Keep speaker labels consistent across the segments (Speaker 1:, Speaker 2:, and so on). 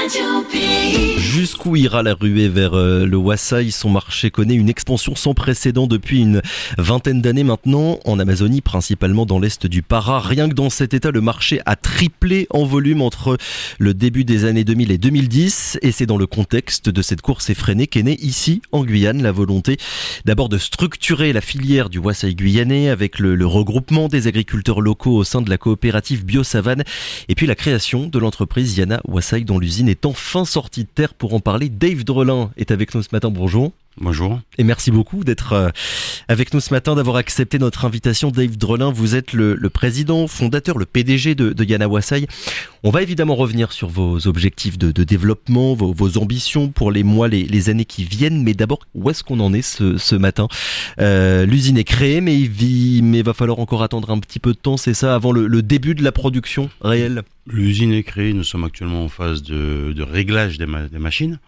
Speaker 1: Radio Pays.
Speaker 2: Jusqu'où ira la ruée vers le Wassail? Son marché connaît une expansion sans précédent depuis une vingtaine d'années maintenant, en Amazonie, principalement dans l'est du Pará. Rien que dans cet état, le marché a triplé en volume entre le début des années 2000 et 2010. Et c'est dans le contexte de cette course effrénée qu'est née ici, en Guyane, la volonté d'abord de structurer la filière du Wassail guyanais avec le regroupement des agriculteurs locaux au sein de la coopérative Bio-Savane et puis la création de l'entreprise Yana Wassail dont l'usine est enfin sortie de terre. Pour en parler, Dave Drelin est avec nous ce matin. Bonjour.
Speaker 3: Bonjour.
Speaker 2: Et merci beaucoup d'être avec nous ce matin, d'avoir accepté notre invitation. Dave Drelin, vous êtes le président, fondateur, le PDG de Yana Wassail. On va évidemment revenir sur vos objectifs de développement, vos ambitions pour les mois, les années qui viennent. Mais d'abord, où est-ce qu'on en est ce matin? L'usine est créée, mais il va falloir encore attendre un petit peu de temps, c'est ça, avant le début de la production réelle?
Speaker 3: L'usine est créée, nous sommes actuellement en phase de réglage des machines.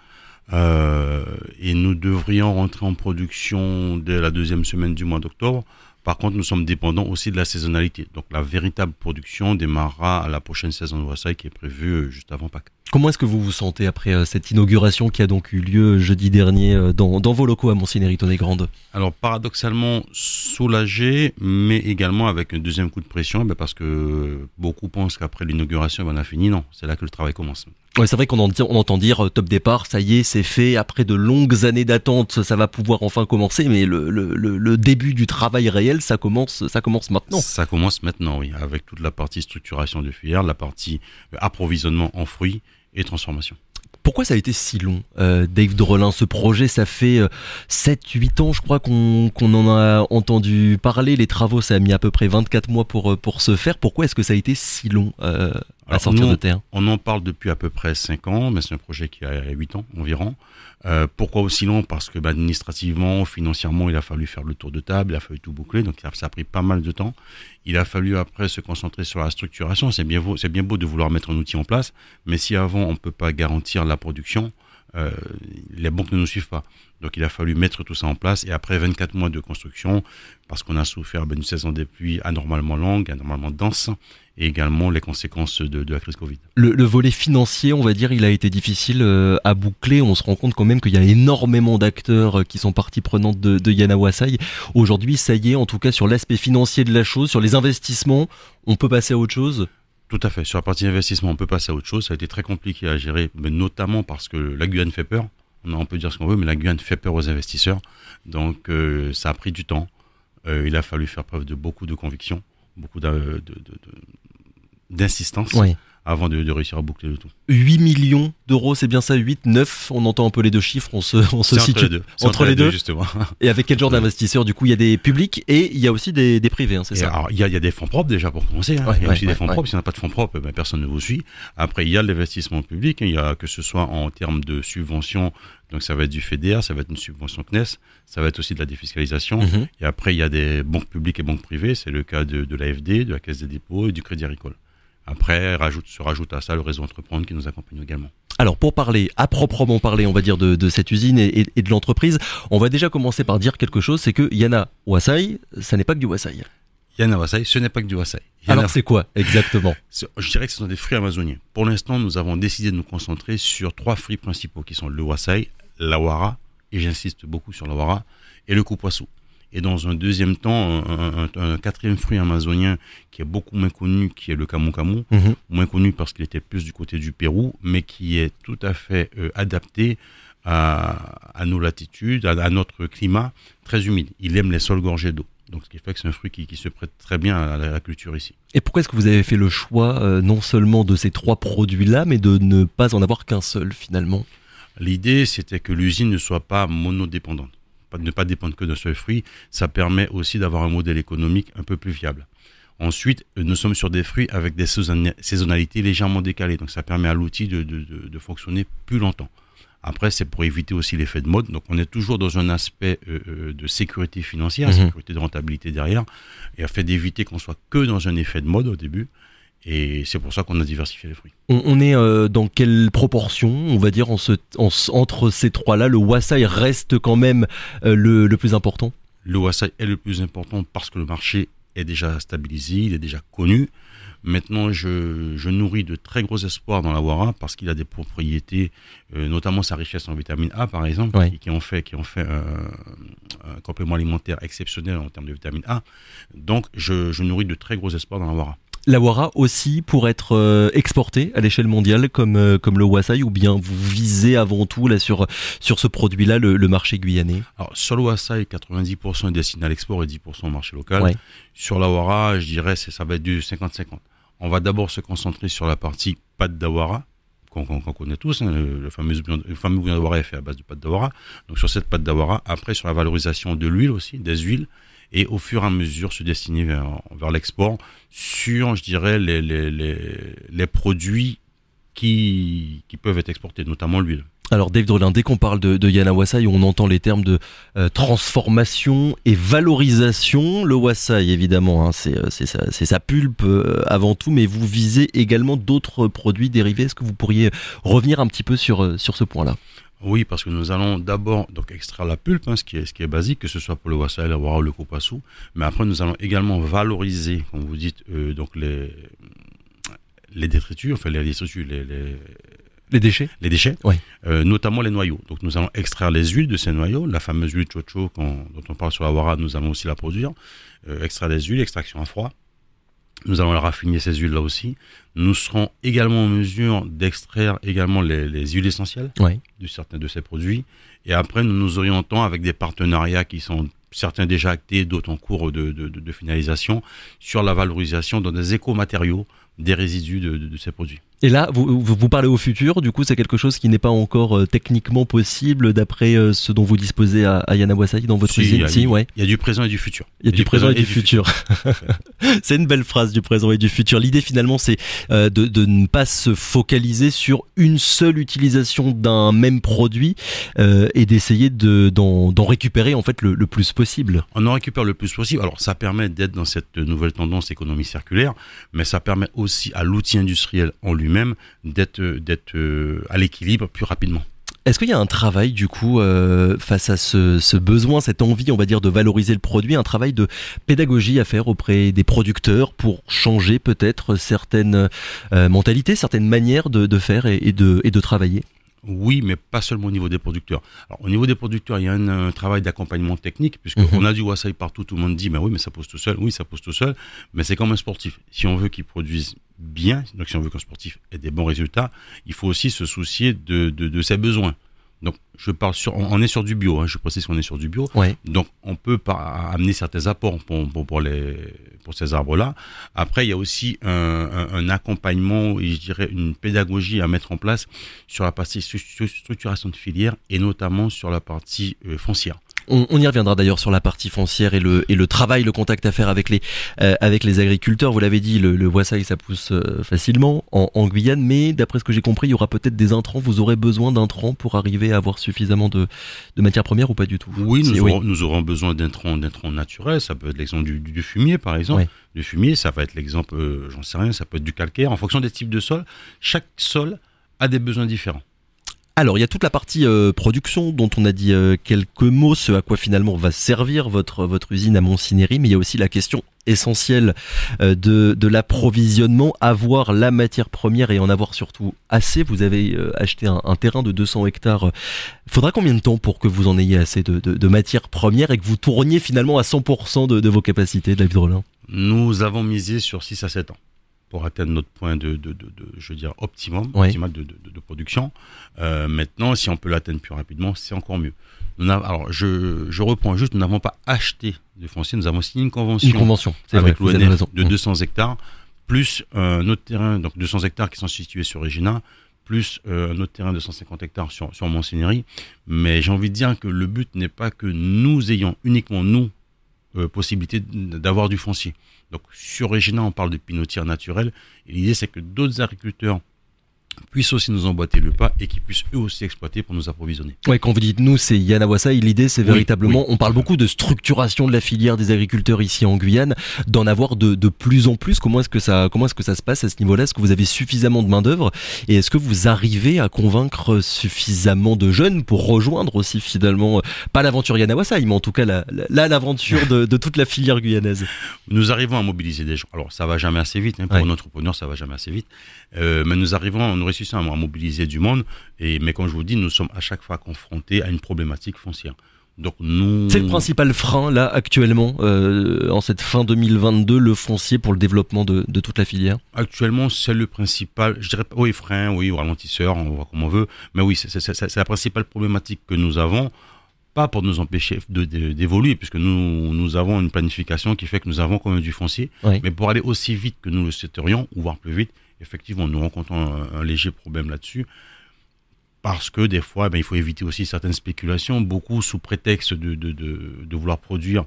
Speaker 3: Et nous devrions rentrer en production dès la deuxième semaine du mois d'octobre. Par contre, nous sommes dépendants aussi de la saisonnalité. Donc la véritable production démarrera à la prochaine saison de Wassail qui est prévue juste avant Pâques.
Speaker 2: Comment est-ce que vous vous sentez après cette inauguration qui a donc eu lieu jeudi dernier dans vos locaux à Monsigny-Ritonnet-Grande?
Speaker 3: Alors paradoxalement soulagé, mais également avec un deuxième coup de pression, parce que beaucoup pensent qu'après l'inauguration, on a fini. Non, c'est là que le travail commence.
Speaker 2: Ouais, c'est vrai qu'on entend dire top départ, ça y est, c'est fait. Après de longues années d'attente, ça va pouvoir enfin commencer. Mais le début du travail réel, ça commence maintenant.
Speaker 3: Ça commence maintenant, oui, avec toute la partie structuration de filière, la partie approvisionnement en fruits et transformation.
Speaker 2: Pourquoi ça a été si long, Dave Drelin? Ce projet, ça fait 7-8 ans, je crois, qu'on en a entendu parler. Les travaux, ça a mis à peu près 24 mois pour se faire. Pourquoi est-ce que ça a été si long à sortir de terre?
Speaker 3: On en parle depuis à peu près 5 ans, mais c'est un projet qui a 8 ans environ. Pourquoi aussi long? Parce que administrativement, financièrement, il a fallu faire le tour de table, il a fallu tout boucler, donc ça a pris pas mal de temps. Il a fallu après se concentrer sur la structuration. C'est bien beau de vouloir mettre un outil en place, mais si avant on ne peut pas garantir la production, les banques ne nous suivent pas. Donc il a fallu mettre tout ça en place, et après 24 mois de construction, parce qu'on a souffert d'une saison des pluies anormalement longue, anormalement dense, et également les conséquences de la crise Covid.
Speaker 2: Le volet financier, on va dire, il a été difficile à boucler. On se rend compte quand même qu'il y a énormément d'acteurs qui sont partie prenante de Yana Wassail. Aujourd'hui, ça y est, en tout cas sur l'aspect financier de la chose, sur les investissements, on peut passer à autre chose?
Speaker 3: Tout à fait. Sur la partie investissement, on peut passer à autre chose. Ça a été très compliqué à gérer, mais notamment parce que la Guyane fait peur. On peut dire ce qu'on veut, mais la Guyane fait peur aux investisseurs. Donc, ça a pris du temps. Il a fallu faire preuve de beaucoup de conviction, beaucoup d'insistance, oui, avant de réussir à boucler le tout.
Speaker 2: 8 millions d'euros, c'est bien ça? 8, 9, on entend un peu les deux chiffres, on se situe
Speaker 3: entre les deux, justement.
Speaker 2: Et avec quel genre d'investisseurs? Du coup, il y a des publics et il y a aussi des privés, c'est ça?
Speaker 3: Alors, il y a des fonds propres déjà pour commencer. Il y a aussi des fonds propres. Si on n'a pas de fonds propres, personne ne vous suit. Après, il y a l'investissement public. Il y a, que ce soit en termes de subventions, donc ça va être du FEDER, ça va être une subvention CNES, ça va être aussi de la défiscalisation. Et après, il y a des banques publiques et banques privées. C'est le cas de l'AFD, de la Caisse des dépôts et du Crédit Agricole. Après, se rajoute à ça le réseau Entreprendre qui nous accompagne également.
Speaker 2: Alors pour parler, à proprement parler, on va dire de cette usine et de l'entreprise, on va déjà commencer par dire quelque chose, c'est que Yana Wassail, ça n'est pas que du Wassail.
Speaker 3: Yana Wassail, ce n'est pas que du Wassail.
Speaker 2: Alors c'est quoi exactement?
Speaker 3: Je dirais que ce sont des fruits amazoniens. Pour l'instant, nous avons décidé de nous concentrer sur 3 fruits principaux qui sont le Wassail, l'awara, et j'insiste beaucoup sur l'awara, et le coupoissou. Et dans un deuxième temps, un quatrième fruit amazonien qui est beaucoup moins connu, qui est le camu-camu. Moins connu parce qu'il était plus du côté du Pérou, mais qui est tout à fait adapté à nos latitudes, à notre climat très humide. Il aime les sols gorgés d'eau. Donc, ce qui fait que c'est un fruit qui se prête très bien à la culture ici.
Speaker 2: Et pourquoi est-ce que vous avez fait le choix non seulement de ces 3 produits-là, mais de ne pas en avoir qu'un seul finalement?
Speaker 3: L'idée, c'était que l'usine ne soit pas monodépendante. Ne pas dépendre que de ce fruit, ça permet aussi d'avoir un modèle économique un peu plus viable. Ensuite, nous sommes sur des fruits avec des saisonnalités légèrement décalées, donc ça permet à l'outil de fonctionner plus longtemps. Après, c'est pour éviter aussi l'effet de mode, donc on est toujours dans un aspect de sécurité financière, sécurité de rentabilité derrière, et afin d'éviter qu'on soit que dans un effet de mode au début. Et c'est pour ça qu'on a diversifié les fruits.
Speaker 2: On est dans quelle proportion, on va dire, entre ces 3-là? Le Wassail reste quand même le plus important?
Speaker 3: Le Wassail est le plus important parce que le marché est déjà stabilisé, il est déjà connu. Maintenant, je nourris de très gros espoirs dans la Wara parce qu'il a des propriétés, notamment sa richesse en vitamine A, par exemple,
Speaker 2: Ouais.
Speaker 3: qui en fait un complément alimentaire exceptionnel en termes de vitamine A. Donc, je nourris de très gros espoirs dans la Wara.
Speaker 2: La Wara aussi pour être exportée à l'échelle mondiale comme le Wassail, ou bien vous visez avant tout là sur ce produit-là le marché guyanais?
Speaker 3: Alors, sur le Wassail, 90% est destiné à l'export et 10% au marché local.
Speaker 2: Ouais.
Speaker 3: Sur la Wara, je dirais ça va être du 50-50. On va d'abord se concentrer sur la partie pâte d'Awara, qu'on connaît tous, hein, le fameux bouillon d'Awara est fait à base de pâte d'Awara. Donc sur cette pâte d'Awara, après sur la valorisation de l'huile aussi, des huiles, et au fur et à mesure se destiner vers l'export sur, je dirais, les produits qui peuvent être exportés, notamment l'huile.
Speaker 2: Alors Dave Drolin, dès qu'on parle de Yana Wassail, on entend les termes de transformation et valorisation. Le Wassail, évidemment, hein, c'est sa pulpe avant tout, mais vous visez également d'autres produits dérivés. Est-ce que vous pourriez revenir un petit peu sur ce point-là?
Speaker 3: Oui, parce que nous allons d'abord donc extraire la pulpe, hein, ce qui est basique, que ce soit pour le Wassail, la Wara ou le Kopassou. Mais après, nous allons également valoriser, comme vous dites, donc les détritus, enfin les détritus,
Speaker 2: Les déchets?
Speaker 3: les déchets,
Speaker 2: Ouais.
Speaker 3: Notamment les noyaux. Donc nous allons extraire les huiles de ces noyaux, la fameuse huile chocho dont on parle sur la Wara, nous allons aussi la produire. Extraire les huiles, extraction à froid. Nous allons raffiner ces huiles-là aussi. Nous serons également en mesure d'extraire également les huiles essentielles
Speaker 2: Ouais.
Speaker 3: de certains de ces produits. Et après, nous nous orientons avec des partenariats qui sont certains déjà actés, d'autres en cours de finalisation, sur la valorisation dans des écomatériaux des résidus de ces produits.
Speaker 2: Et là, vous parlez au futur, du coup c'est quelque chose qui n'est pas encore techniquement possible d'après ce dont vous disposez à Yana Wassail dans votre usine? Si, ouais.
Speaker 3: Il y a du présent et du futur.
Speaker 2: Il y a du présent et du futur. C'est une belle phrase, du présent et du futur. L'idée finalement c'est de ne pas se focaliser sur une seule utilisation d'un même produit et d'essayer d'en récupérer en fait le plus possible.
Speaker 3: On en récupère le plus possible. Alors ça permet d'être dans cette nouvelle tendance économie circulaire, mais ça permet aussi à l'outil industriel en lui-même d'être à l'équilibre plus rapidement.
Speaker 2: Est-ce qu'il y a un travail du coup face à ce besoin, cette envie on va dire de valoriser le produit, un travail de pédagogie à faire auprès des producteurs pour changer peut-être certaines mentalités, certaines manières de faire et de travailler?
Speaker 3: Oui, mais pas seulement au niveau des producteurs. Alors, au niveau des producteurs, il y a un travail d'accompagnement technique, puisqu'on a du Wassail partout, tout le monde dit, mais oui, mais ça pousse tout seul. Oui, ça pousse tout seul, mais c'est comme un sportif. Si on veut qu'il produise bien, donc si on veut qu'un sportif ait des bons résultats, il faut aussi se soucier de ses besoins. Donc, on est sur du bio, hein, je précise qu'on est sur du bio.
Speaker 2: Ouais.
Speaker 3: Donc, on peut amener certains apports pour ces arbres-là. Après, il y a aussi un accompagnement et je dirais une pédagogie à mettre en place sur la partie structuration de filière et notamment sur la partie foncière.
Speaker 2: On y reviendra d'ailleurs sur la partie foncière et le travail, le contact à faire avec les agriculteurs. Vous l'avez dit, le Wassail ça pousse facilement en Guyane, mais d'après ce que j'ai compris, il y aura peut-être des intrants. Vous aurez besoin d'intrants pour arriver à avoir suffisamment de matières premières ou pas du tout?
Speaker 3: Oui, nous aurons besoin d'intrants naturels. Ça peut être l'exemple du fumier, par exemple.
Speaker 2: Ouais.
Speaker 3: Du fumier, ça va être l'exemple, j'en sais rien, ça peut être du calcaire. En fonction des types de sols, chaque sol a des besoins différents.
Speaker 2: Alors, il y a toute la partie production dont on a dit quelques mots, ce à quoi finalement va servir votre usine à Montcinéry, mais il y a aussi la question essentielle de l'approvisionnement, avoir la matière première et en avoir surtout assez. Vous avez acheté un terrain de 200 hectares. Il faudra combien de temps pour que vous en ayez assez de matière première et que vous tourniez finalement à 100% de vos capacités, David Drolin?
Speaker 3: Nous avons misé sur 6 à 7 ans. Pour atteindre notre point je veux dire, optimal de production. Maintenant, si on peut l'atteindre plus rapidement, c'est encore mieux. Alors, je reprends juste, nous n'avons pas acheté de foncier, nous avons signé une convention avec l'ONF de 200 hectares, plus un autre terrain, donc 200 hectares qui sont situés sur Regina, plus un autre terrain de 150 hectares sur Montcinéry. Mais j'ai envie de dire que le but n'est pas que nous ayons uniquement, possibilité d'avoir du foncier. Donc sur Regina, on parle de pinotière naturelle. Et l'idée, c'est que d'autres agriculteurs puissent aussi nous emboîter le pas et qu'ils puissent eux aussi exploiter pour nous approvisionner.
Speaker 2: Ouais, quand vous dites nous, c'est Yana Wasaï, l'idée c'est véritablement, on parle beaucoup de structuration de la filière des agriculteurs ici en Guyane, d'en avoir de plus en plus. Comment est-ce que ça se passe à ce niveau-là? Est-ce que vous avez suffisamment de main-d'œuvre et est-ce que vous arrivez à convaincre suffisamment de jeunes pour rejoindre aussi finalement, pas l'aventure Yana Wasaï, mais en tout cas l'aventure de toute la filière guyanaise?
Speaker 3: Nous arrivons à mobiliser des gens. Alors ça va jamais assez vite, pour un entrepreneur ça va jamais assez vite, mais nous réussissons à mobiliser du monde, mais comme je vous dis, nous sommes à chaque fois confrontés à une problématique foncière. Donc
Speaker 2: c'est le principal frein là actuellement, en cette fin 2022, le foncier pour le développement de toute la filière.
Speaker 3: Actuellement, c'est le principal, je dirais, frein, ou ralentisseur, on voit comme on veut, mais oui, c'est la principale problématique que nous avons. Pas pour nous empêcher d'évoluer, puisque nous avons une planification qui fait que nous avons quand même du foncier, mais pour aller aussi vite que nous le souhaiterions, ou voire plus vite, effectivement, nous rencontrons un léger problème là-dessus, parce que des fois, il faut éviter aussi certaines spéculations, beaucoup sous prétexte de vouloir produire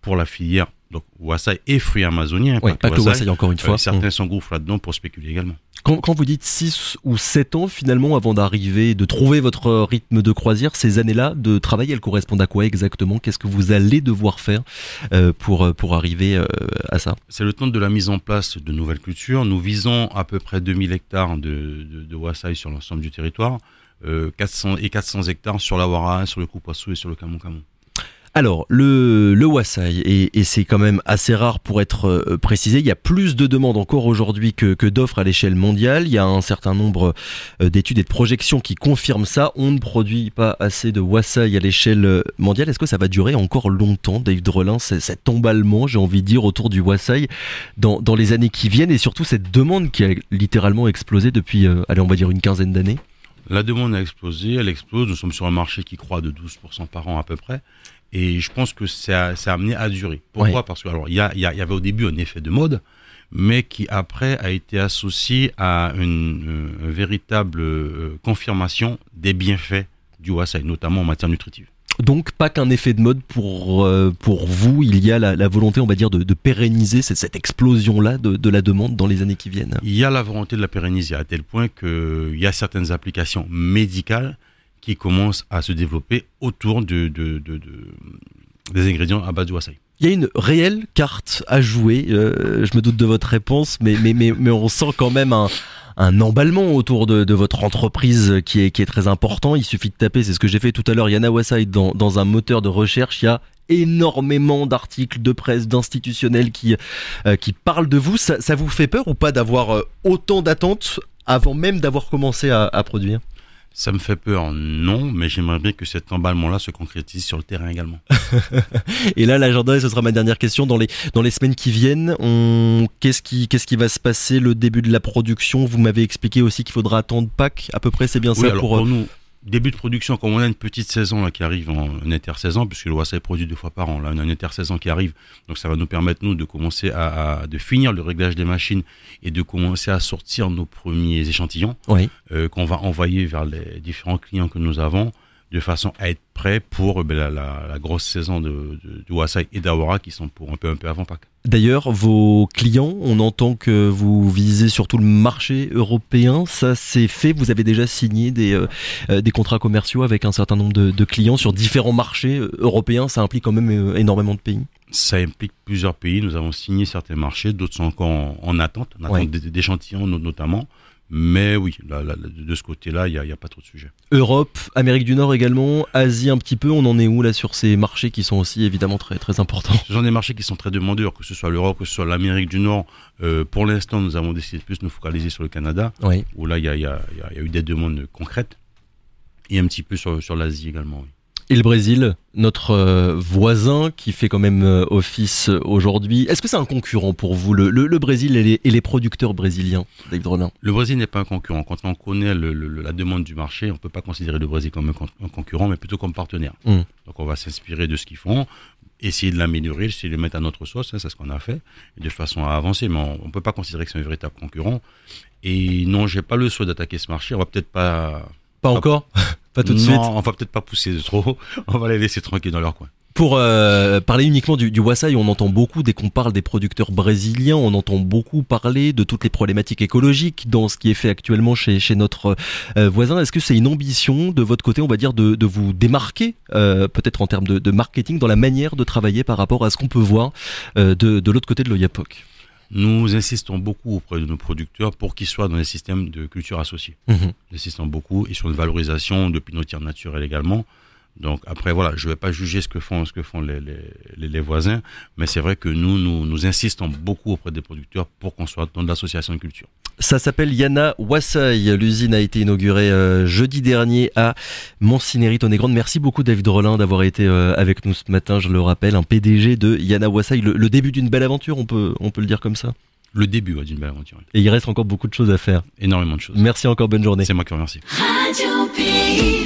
Speaker 3: pour la filière, donc Wasaï et fruits amazoniens,
Speaker 2: pas que Wasaï, encore une fois.
Speaker 3: Certains s'engouffrent là-dedans pour spéculer également.
Speaker 2: Quand vous dites 6 ou 7 ans finalement avant d'arriver, de trouver votre rythme de croisière, ces années-là de travail, elles correspondent à quoi exactement? Qu'est-ce que vous allez devoir faire pour arriver à ça? C'est
Speaker 3: le temps de la mise en place de nouvelles cultures. Nous visons à peu près 2000 hectares de Wasaï sur l'ensemble du territoire, 400 hectares sur la Wara, sur le Koupassou et sur le Camon-Camon.
Speaker 2: Alors, le Wasaï, et c'est quand même assez rare pour être précisé, il y a plus de demandes encore aujourd'hui que d'offres à l'échelle mondiale. Il y a un certain nombre d'études et de projections qui confirment ça. On ne produit pas assez de Wasaï à l'échelle mondiale. Est-ce que ça va durer encore longtemps, Dave Drelin, cet emballement, j'ai envie de dire, autour du Wasaï dans les années qui viennent, et surtout cette demande qui a littéralement explosé depuis, on va dire une quinzaine d'années?
Speaker 3: La demande a explosé, elle explose. Nous sommes sur un marché qui croît de 12% par an à peu près. Et je pense que c'est amené à durer. Pourquoi? Parce que il y avait au début un effet de mode, mais qui après a été associé à une véritable confirmation des bienfaits du Wasaï, notamment en matière nutritive.
Speaker 2: Donc pas qu'un effet de mode pour vous, il y a la volonté, on va dire, de pérenniser cette explosion-là de la demande dans les années qui viennent.
Speaker 3: Il y a la volonté de la pérenniser à tel point qu'il y a certaines applications médicales qui commencent à se développer autour des ingrédients à base du Wasaï.
Speaker 2: Il y a une réelle carte à jouer, je me doute de votre réponse, mais on sent quand même un emballement autour de votre entreprise qui est très important. Il suffit de taper, c'est ce que j'ai fait tout à l'heure, Yana Wasaï dans un moteur de recherche. Il y a énormément d'articles de presse, d'institutionnels qui parlent de vous. Ça vous fait peur ou pas d'avoir autant d'attentes avant même d'avoir commencé à produire?
Speaker 3: Ça me fait peur, non, mais j'aimerais bien que cet emballement-là se concrétise sur le terrain également.
Speaker 2: Et là, l'agenda, et ce sera ma dernière question, dans les semaines qui viennent, qu'est-ce qui va se passer, le début de la production? Vous m'avez expliqué aussi qu'il faudra attendre Pâques, à peu près, c'est bien ça?
Speaker 3: Alors pour nous, début de production, comme on a une petite saison là, qui arrive en intersaison, puisque le Wasaï est produit 2 fois par an, là on a une intersaison qui arrive, donc ça va nous permettre nous de commencer de finir le réglage des machines et de commencer à sortir nos premiers échantillons qu'on va envoyer vers les différents clients que nous avons, de façon à être prêt pour la grosse saison de Wasaï et d'Awara qui sont pour un peu avant Pâques.
Speaker 2: D'ailleurs, vos clients, on entend que vous visez surtout le marché européen, ça c'est fait, vous avez déjà signé des contrats commerciaux avec un certain nombre de clients sur différents marchés européens, ça implique quand même énormément de pays? Ça
Speaker 3: implique plusieurs pays, nous avons signé certains marchés, d'autres sont encore en attente d'échantillons notamment. Mais oui, de ce côté-là, il n'y a pas trop de sujets.
Speaker 2: Europe, Amérique du Nord également, Asie un petit peu, on en est où là sur ces marchés qui sont aussi évidemment très, très importants?
Speaker 3: Ce sont des marchés qui sont très demandeurs, que ce soit l'Europe, que ce soit l'Amérique du Nord. Pour l'instant, nous avons décidé de plus nous focaliser sur le Canada, où là, il y a eu des demandes concrètes, et un petit peu sur l'Asie également, oui.
Speaker 2: Et le Brésil, notre voisin qui fait quand même office aujourd'hui. Est-ce que c'est un concurrent pour vous, le Brésil et les producteurs brésiliens, Dave Drelin?
Speaker 3: Le Brésil n'est pas un concurrent. Quand on connaît la demande du marché, on ne peut pas considérer le Brésil comme un concurrent, mais plutôt comme partenaire. Donc on va s'inspirer de ce qu'ils font, essayer de l'améliorer, essayer de le mettre à notre sauce, c'est ce qu'on a fait, de façon à avancer. Mais on ne peut pas considérer que c'est un véritable concurrent. Et non, je n'ai pas le souhait d'attaquer ce marché. On va peut-être pas...
Speaker 2: Pas encore? Pas tout de suite?
Speaker 3: Non, on va peut-être pas pousser de trop. On va les laisser tranquilles dans leur coin.
Speaker 2: Pour parler uniquement du Wasaï, on entend beaucoup, dès qu'on parle des producteurs brésiliens, on entend beaucoup parler de toutes les problématiques écologiques dans ce qui est fait actuellement chez notre voisin. Est-ce que c'est une ambition de votre côté, on va dire, de vous démarquer, peut-être en termes de marketing, dans la manière de travailler par rapport à ce qu'on peut voir de l'autre côté de l'Oyapock?
Speaker 3: Nous insistons beaucoup auprès de nos producteurs pour qu'ils soient dans les systèmes de culture associés. Nous insistons beaucoup et sur une valorisation de pinotières naturelles également. Donc après voilà, je vais pas juger ce que font les voisins, mais c'est vrai que nous insistons beaucoup auprès des producteurs pour qu'on soit dans l'association de culture.
Speaker 2: Ça s'appelle Yana Wasaï. L'usine a été inaugurée jeudi dernier à Montsinéry-Tonnégrande. Merci beaucoup David Rollin d'avoir été avec nous ce matin. Je le rappelle, un PDG de Yana Wasaï. Le début d'une belle aventure, on peut le dire comme ça.
Speaker 3: Le début d'une belle aventure.
Speaker 2: Et il reste encore beaucoup de choses à faire.
Speaker 3: Énormément de choses.
Speaker 2: Merci encore, bonne journée.
Speaker 3: C'est moi qui vous remercie.
Speaker 1: Radio Pays.